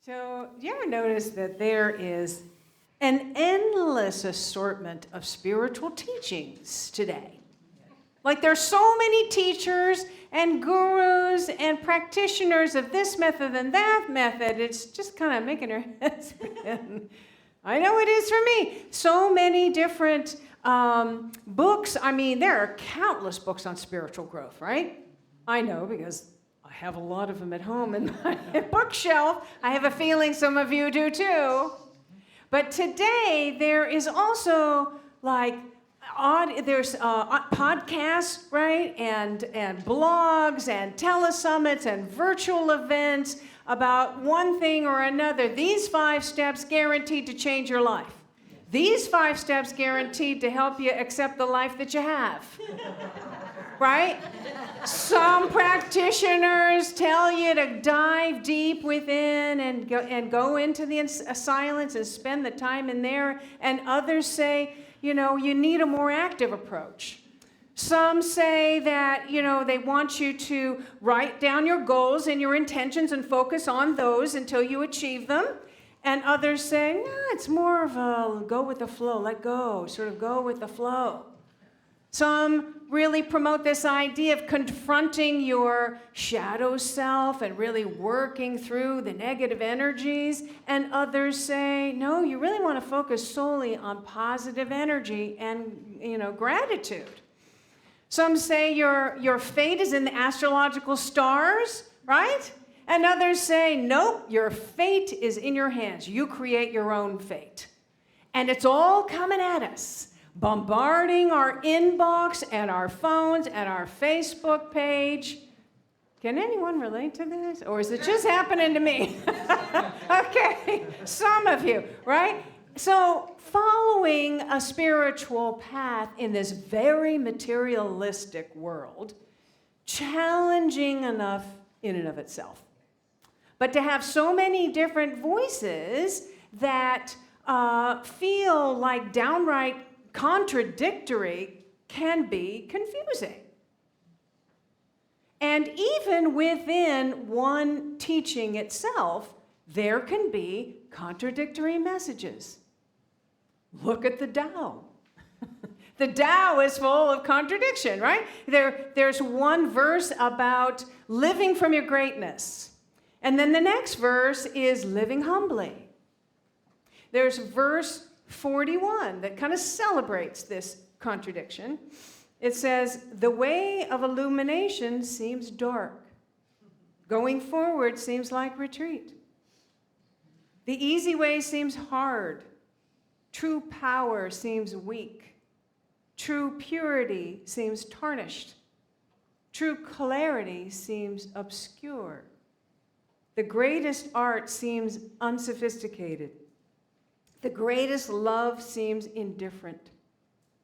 So, do you ever notice that there is an endless assortment of spiritual teachings today? Like there's so many teachers and gurus and practitioners of this method and that method. It's just kind of making your head spin. I know it is for me. So many different books. I mean, there are countless books on spiritual growth, right? I know because I have a lot of them at home in my bookshelf. I have a feeling some of you do too. But today there is also there's podcasts, right, and blogs and telesummits and virtual events about one thing or another. These 5 steps guaranteed to change your life. These 5 steps guaranteed to help you accept the life that you have. Right? Some practitioners tell you to dive deep within and go into the silence and spend the time in there. And others say, you need a more active approach. Some say that, they want you to write down your goals and your intentions and focus on those until you achieve them. And others say, no, it's more of a go with the flow, let go, sort of go with the flow. Some really promote this idea of confronting your shadow self and really working through the negative energies. And others say, no, you really want to focus solely on positive energy and, gratitude. Some say your fate is in the astrological stars, right? And others say, nope, your fate is in your hands. You create your own fate. And it's all coming at us, bombarding our inbox and our phones and our Facebook page. Can anyone relate to this? Or is it just happening to me? Okay, some of you, right? So following a spiritual path in this very materialistic world, challenging enough in and of itself. But to have so many different voices that feel like downright contradictory can be confusing. And even within one teaching itself, there can be contradictory messages. Look at the Tao. The Tao is full of contradiction, right? There's one verse about living from your greatness. And then the next verse is living humbly. There's verse 41 that kind of celebrates this contradiction. It says, the way of illumination seems dark. Going forward seems like retreat. The easy way seems hard. True power seems weak. True purity seems tarnished. True clarity seems obscure. The greatest art seems unsophisticated. The greatest love seems indifferent.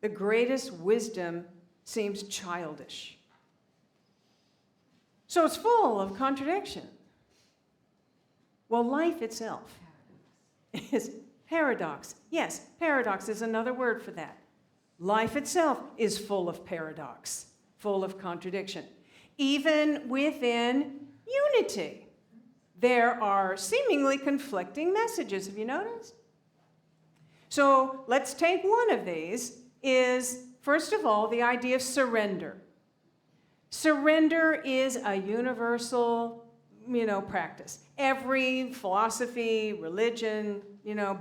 The greatest wisdom seems childish. So it's full of contradiction. Well, life itself is paradox. Yes, paradox is another word for that. Life itself is full of paradox, full of contradiction. Even within unity, there are seemingly conflicting messages. Have you noticed? So let's take one of these is, first of all, the idea of surrender. Surrender is a universal, practice. Every philosophy, religion,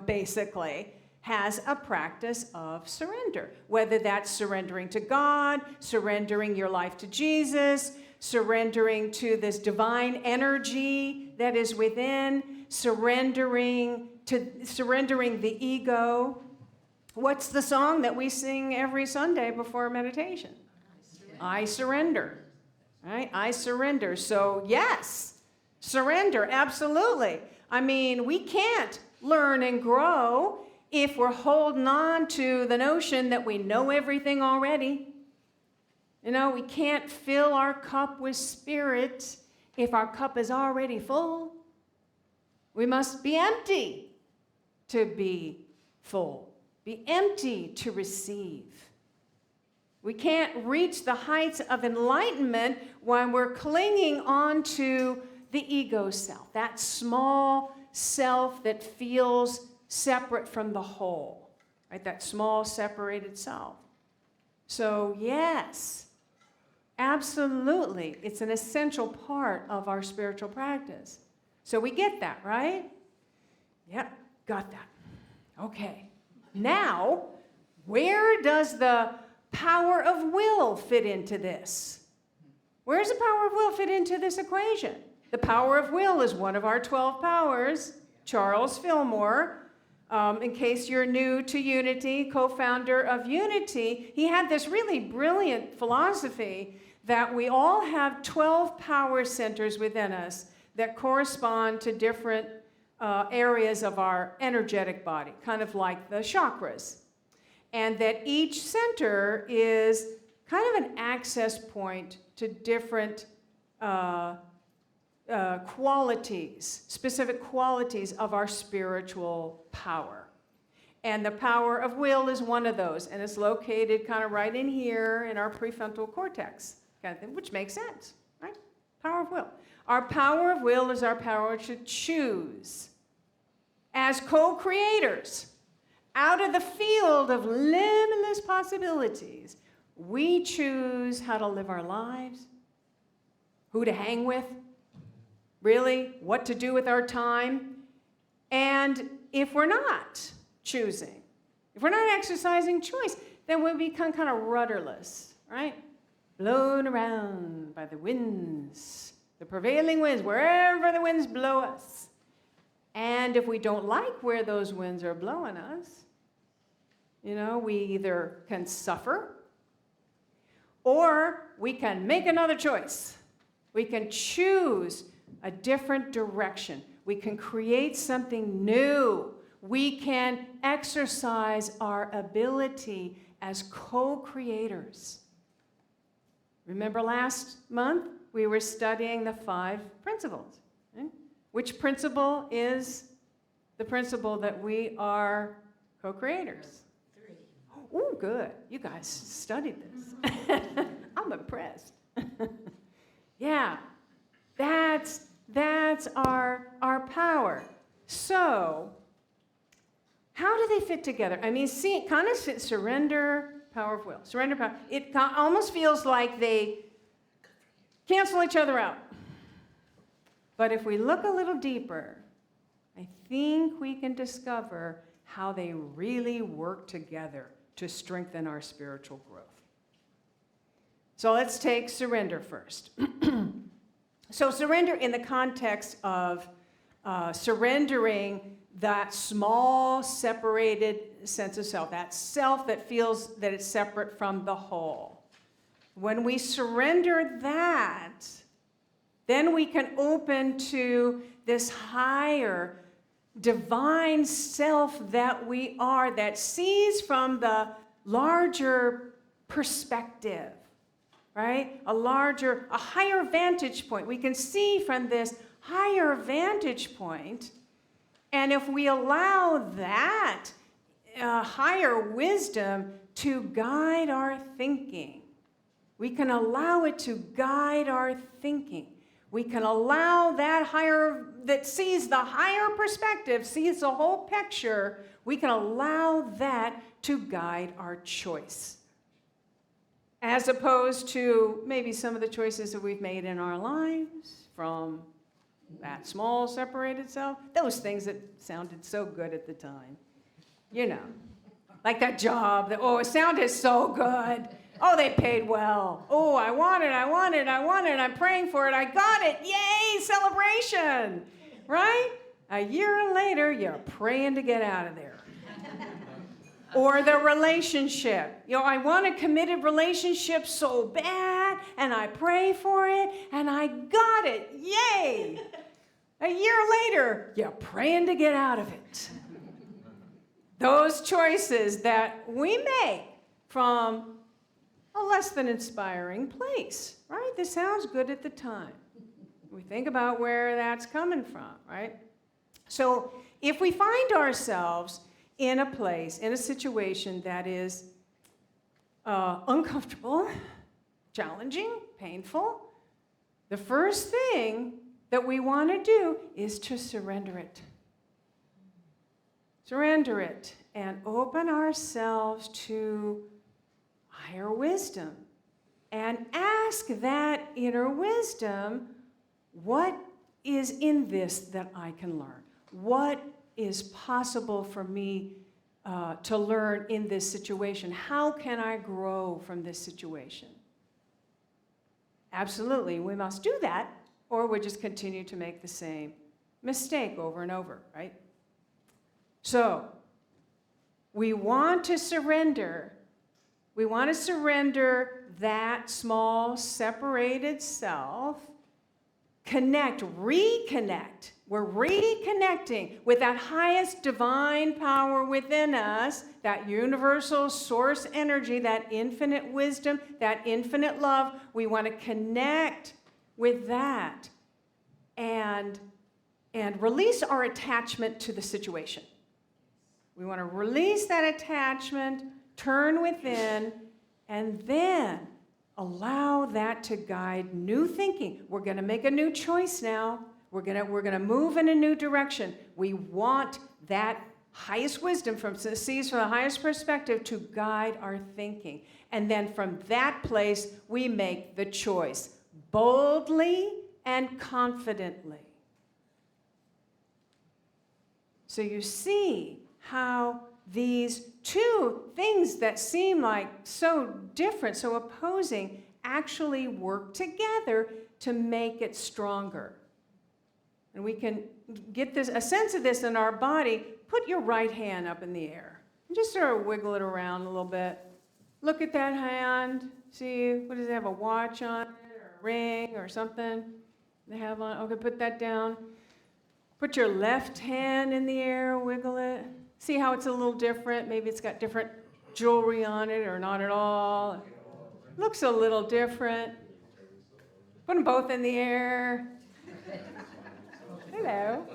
basically has a practice of surrender. Whether that's surrendering to God, surrendering your life to Jesus, surrendering to this divine energy that is within, surrendering the ego. What's the song that we sing every Sunday before meditation? I surrender. Right? I surrender. So yes, surrender, absolutely. I mean, we can't learn and grow if we're holding on to the notion that we know everything already. We can't fill our cup with spirit if our cup is already full. We must be empty to be full. Be empty to receive. We can't reach the heights of enlightenment when we're clinging on to the ego self, that small self that feels separate from the whole, right? That small separated self. So yes, absolutely, it's an essential part of our spiritual practice. So we get that, right? Yep, got that. Okay. Now, where does the power of will fit into this? Where does the power of will fit into this equation? The power of will is one of our 12 powers. Charles Fillmore, in case you're new to Unity, co-founder of Unity, he had this really brilliant philosophy that we all have 12 power centers within us that correspond to different areas of our energetic body, kind of like the chakras. And that each center is kind of an access point to different qualities, specific qualities of our spiritual power. And the power of will is one of those, and it's located kind of right in here in our prefrontal cortex, kind of thing, which makes sense, right? Power of will. Our power of will is our power to choose. As co-creators, out of the field of limitless possibilities, we choose how to live our lives, who to hang with, really, what to do with our time. And if we're not choosing, if we're not exercising choice, then we become kind of rudderless, right? Blown around by the winds, the prevailing winds, wherever the winds blow us. And if we don't like where those winds are blowing us, you know, we either can suffer or we can make another choice. We can choose a different direction. We can create something new. We can exercise our ability as co-creators. Remember last month we were studying the 5 principles. Right? Which principle is the principle that we are co-creators? 3. Oh, good. You guys studied this. I'm impressed. Yeah, that's our power. So, how do they fit together? I mean, see, it kind of fits surrender, power of will. Surrender, power. It almost feels like they cancel each other out. But if we look a little deeper, I think we can discover how they really work together to strengthen our spiritual growth. So let's take surrender first. So surrender in the context of surrendering that small, separated sense of self, that self that feels that it's separate from the whole. When we surrender that, then we can open to this higher divine self that we are, that sees from the larger perspective, right? A higher vantage point. We can see from this higher vantage point, and if we allow that higher wisdom to guide our thinking, we can allow it to guide our thinking. We can allow that sees the higher perspective, sees the whole picture, we can allow that to guide our choice. As opposed to maybe some of the choices that we've made in our lives from that small separated self, those things that sounded so good at the time. You know, like that job that, it sounded so good. Oh, they paid well. Oh, I want it. I'm praying for it. I got it. Yay, celebration. Right? A year later, you're praying to get out of there. Or the relationship. I want a committed relationship so bad, and I pray for it, and I got it. Yay. A year later, you're praying to get out of it. Those choices that we make from a less than inspiring place, right? This sounds good at the time. We think about where that's coming from, right? So if we find ourselves in a place, in a situation that is uncomfortable, challenging, painful, the first thing that we want to do is to surrender it. Surrender it and open ourselves to higher wisdom. And ask that inner wisdom, what is in this that I can learn? What is possible for me to learn in this situation? How can I grow from this situation? Absolutely, we must do that, or we just continue to make the same mistake over and over, right? So, we want to surrender. We want to surrender that small, separated self, reconnect. We're reconnecting with that highest divine power within us, that universal source energy, that infinite wisdom, that infinite love. We want to connect with that and release our attachment to the situation. We want to release that attachment, turn within, and then allow that to guide new thinking. We're going to make a new choice now. We're going to move in a new direction. We want that highest wisdom sees from the highest perspective to guide our thinking. And then from that place, we make the choice boldly and confidently. So you see how these two things that seem like so different, so opposing, actually work together to make it stronger. And we can get a sense of this in our body. Put your right hand up in the air and just sort of wiggle it around a little bit. Look at that hand. See, what does it have, a watch on it, or a ring or something they have on? Okay, put that down. Put your left hand in the air, wiggle it. See how it's a little different. Maybe it's got different jewelry on it or not at all. Looks a little different. Put them both in the air. Hello.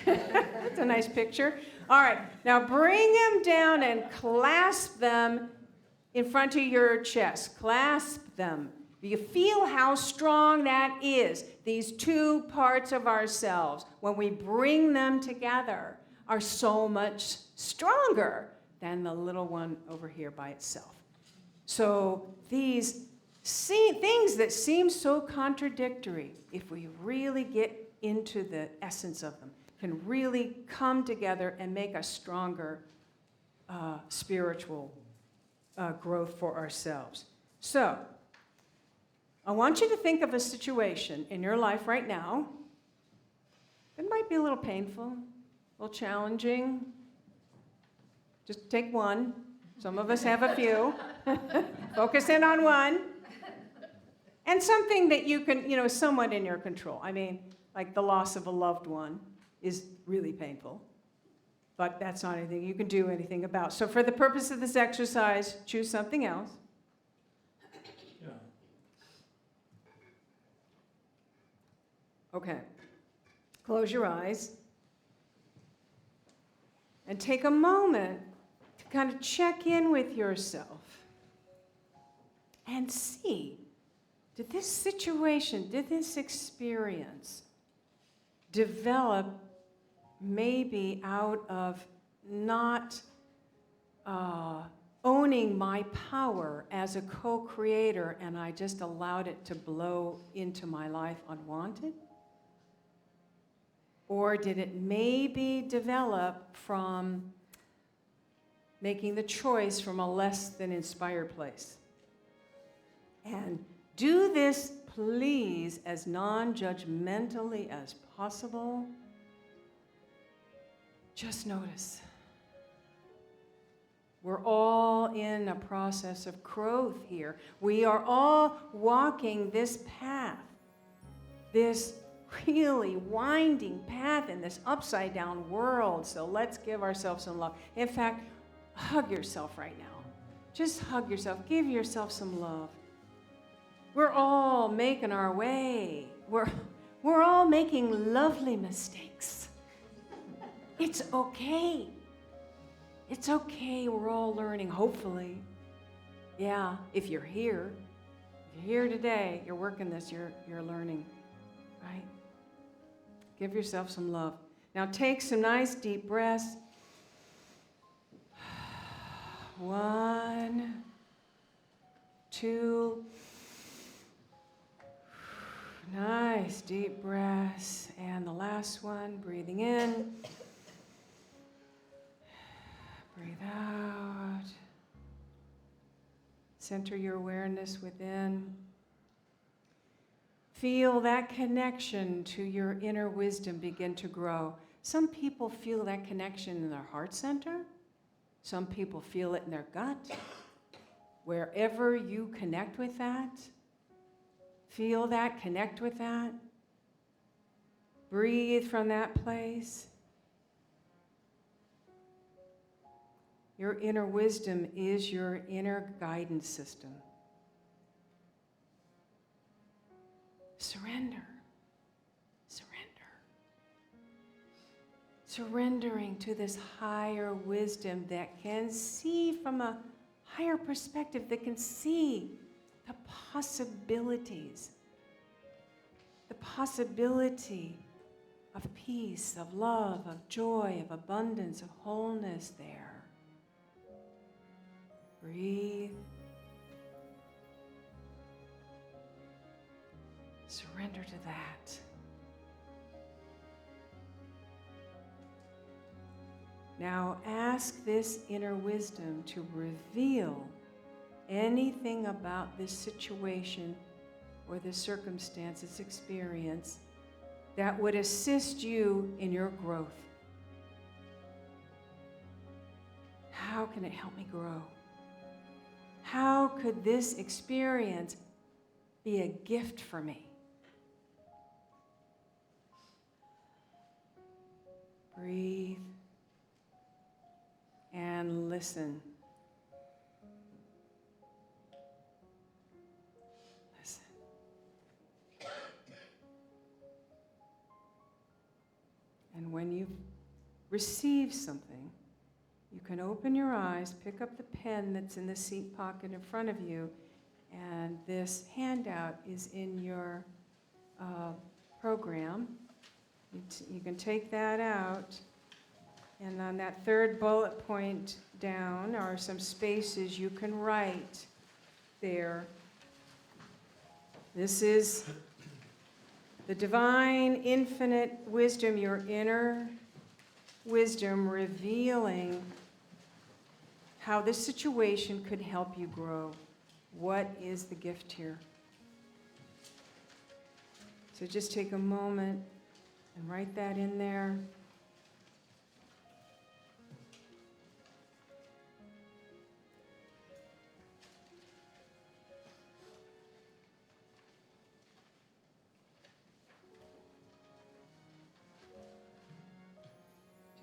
That's a nice picture. All right, now bring them down and clasp them in front of your chest. Clasp them. You feel how strong that is. These two parts of ourselves, when we bring them together, are so much stronger than the little one over here by itself. So these things that seem so contradictory, if we really get into the essence of them, can really come together and make a stronger spiritual growth for ourselves. So, I want you to think of a situation in your life right now that might be a little painful, a little challenging. Just take one. Some of us have a few. Focus in on one. And something that you can, somewhat in your control. I mean, like the loss of a loved one is really painful. But that's not anything you can do anything about. So for the purpose of this exercise, choose something else. Yeah. Okay. Close your eyes. And take a moment to kind of check in with yourself and see, did this situation, did this experience develop maybe out of not owning my power as a co-creator, and I just allowed it to blow into my life unwanted? Or did it maybe develop from making the choice from a less than inspired place? And do this, please, as non-judgmentally as possible. Just notice. We're all in a process of growth here. We are all walking this path, this really winding path in this upside-down world. So let's give ourselves some love. In fact, hug yourself right now. Just hug yourself. Give yourself some love. We're all making our way. We're all making lovely mistakes. It's okay. It's okay. We're all learning, hopefully. Yeah, if you're here. If you're here today, you're working this, you're learning, right? Give yourself some love. Now take some nice deep breaths. 1, 2. Nice, deep breaths. And the last one, breathing in. Breathe out. Center your awareness within. Feel that connection to your inner wisdom begin to grow. Some people feel that connection in their heart center. Some people feel it in their gut. Wherever you connect with that, feel that, connect with that. Breathe from that place. Your inner wisdom is your inner guidance system. Surrender. Surrender. Surrendering to this higher wisdom that can see from a higher perspective, that can see the possibilities. The possibility of peace, of love, of joy, of abundance, of wholeness there. Breathe. Surrender to that. Now ask this inner wisdom to reveal anything about this situation or the circumstances, experience that would assist you in your growth. How can it help me grow? How could this experience be a gift for me? Breathe and listen. Listen. And when you've received something, you can open your eyes, pick up the pen that's in the seat pocket in front of you, and this handout is in your program. You can take that out, and on that third bullet point down are some spaces you can write there. This is the divine, infinite wisdom, your inner wisdom revealing how this situation could help you grow. What is the gift here? So just take a moment and write that in there.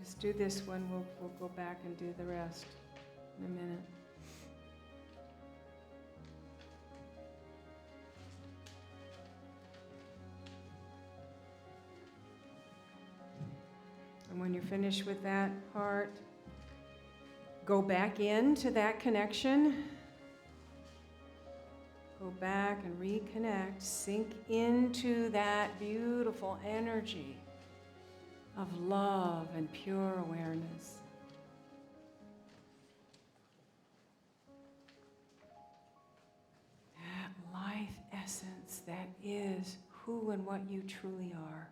Just do this one. We'll go back and do the rest in a minute. And when you're finished with that part, go back into that connection. Go back and reconnect. Sink into that beautiful energy of love and pure awareness. That life essence that is who and what you truly are.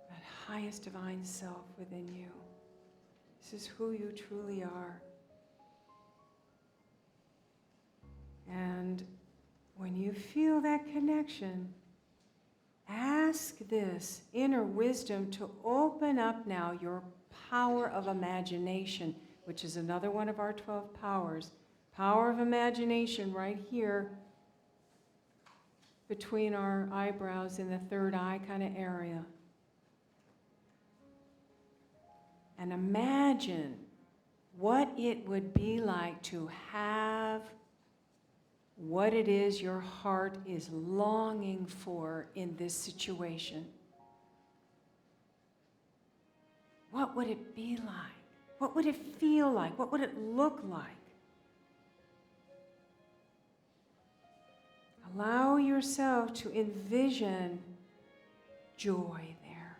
That highest divine self within you. This is who you truly are. And when you feel that connection, ask this inner wisdom to open up now your power of imagination, which is another one of our 12 powers. Power of imagination right here between our eyebrows in the third eye kind of area. And imagine what it would be like to have what it is your heart is longing for in this situation. What would it be like? What would it feel like? What would it look like? Allow yourself to envision joy there.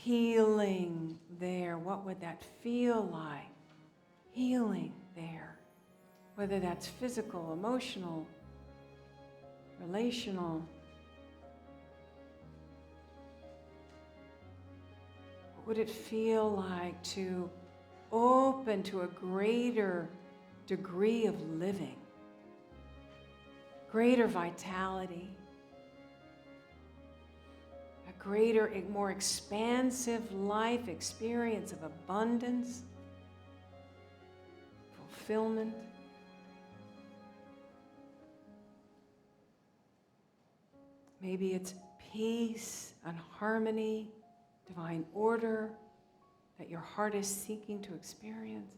healing there. What would that feel like? Healing there. Whether that's physical, emotional, relational. What would it feel like to open to a greater degree of living, greater vitality, a greater, more expansive life experience of abundance, fulfillment? Maybe it's peace and harmony, divine order that your heart is seeking to experience.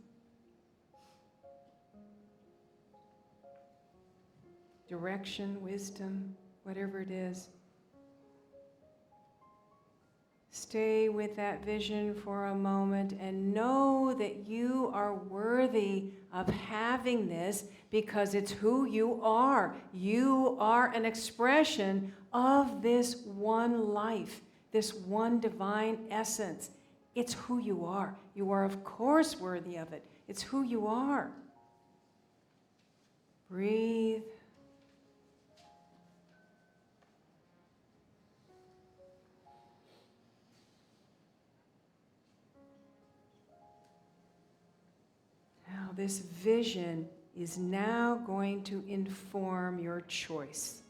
Direction, wisdom, whatever it is. Stay with that vision for a moment and know that you are worthy of having this because it's who you are. You are an expression of this one life, this one divine essence. It's who you are. You are, of course, worthy of it. It's who you are. Breathe. Now, this vision is now going to inform your choice.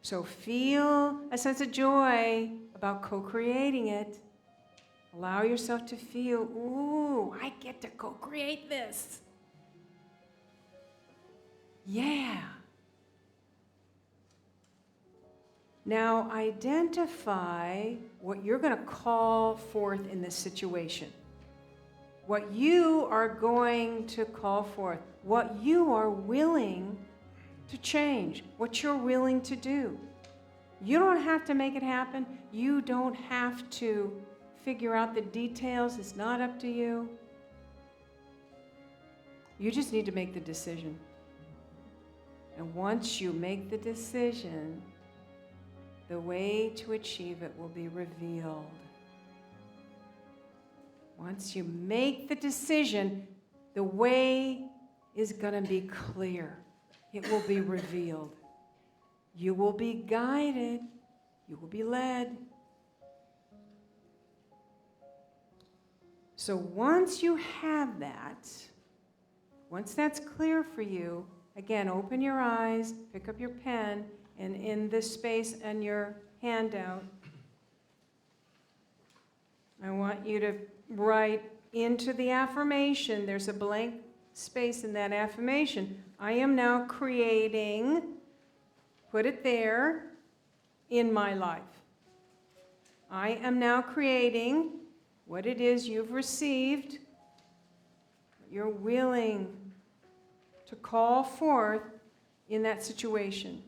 So feel a sense of joy about co-creating it. Allow yourself to feel, ooh, I get to co-create this. Yeah. Now identify what you're going to call forth in this situation. What you are going to call forth. What you are willing to change. What you're willing to do. You don't have to make it happen. You don't have to figure out the details. It's not up to you. You just need to make the decision. And once you make the decision, the way to achieve it will be revealed. Once you make the decision, the way is going to be clear. It will be revealed. You will be guided. You will be led. So once you have that, once that's clear for you, again, open your eyes, pick up your pen, and in this space and your handout, I want you to write into the affirmation. There's a blank space in that affirmation. I am now creating, put it there, in my life. I am now creating what it is you've received, what you're willing to call forth in that situation.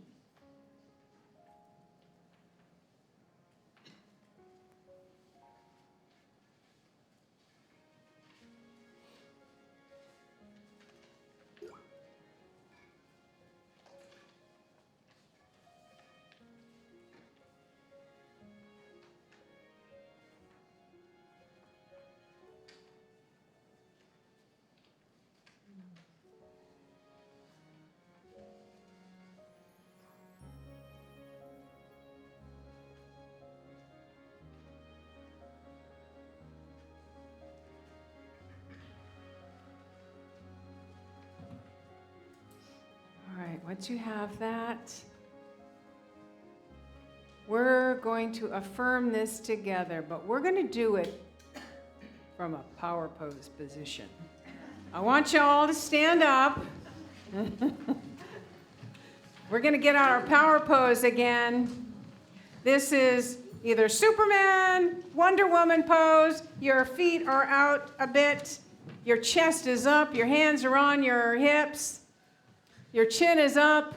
Once you have that, we're going to affirm this together, but we're going to do it from a power pose position. I want you all to stand up. We're going to get on our power pose again. This is either Superman, Wonder Woman pose. Your feet are out a bit. Your chest is up. Your hands are on your hips. Your chin is up.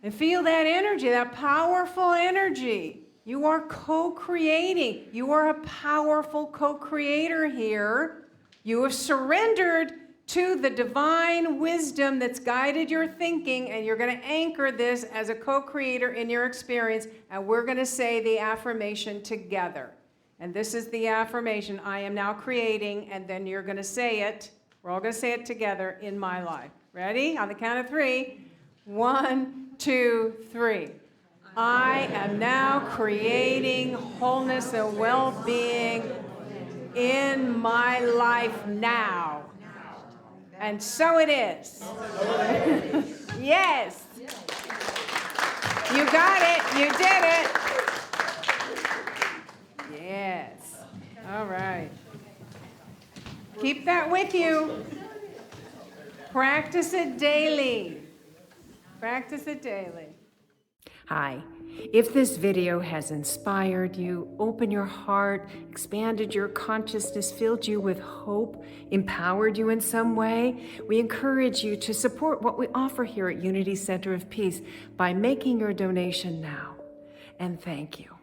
And feel that energy, that powerful energy. You are co-creating. You are a powerful co-creator here. You have surrendered to the divine wisdom that's guided your thinking, and you're going to anchor this as a co-creator in your experience, and we're going to say the affirmation together. And this is the affirmation: I am now creating, and then you're going to say it. We're all going to say it together: in my life. Ready? On the count of 3. 1, 2, 3. I am now creating wholeness and well-being in my life now. And so it is. Yes. You got it. You did it. Yes. All right. Keep that with you. Practice it daily. Practice it daily. Hi. If this video has inspired you, opened your heart, expanded your consciousness, filled you with hope, empowered you in some way, we encourage you to support what we offer here at Unity Center of Peace by making your donation now. And thank you.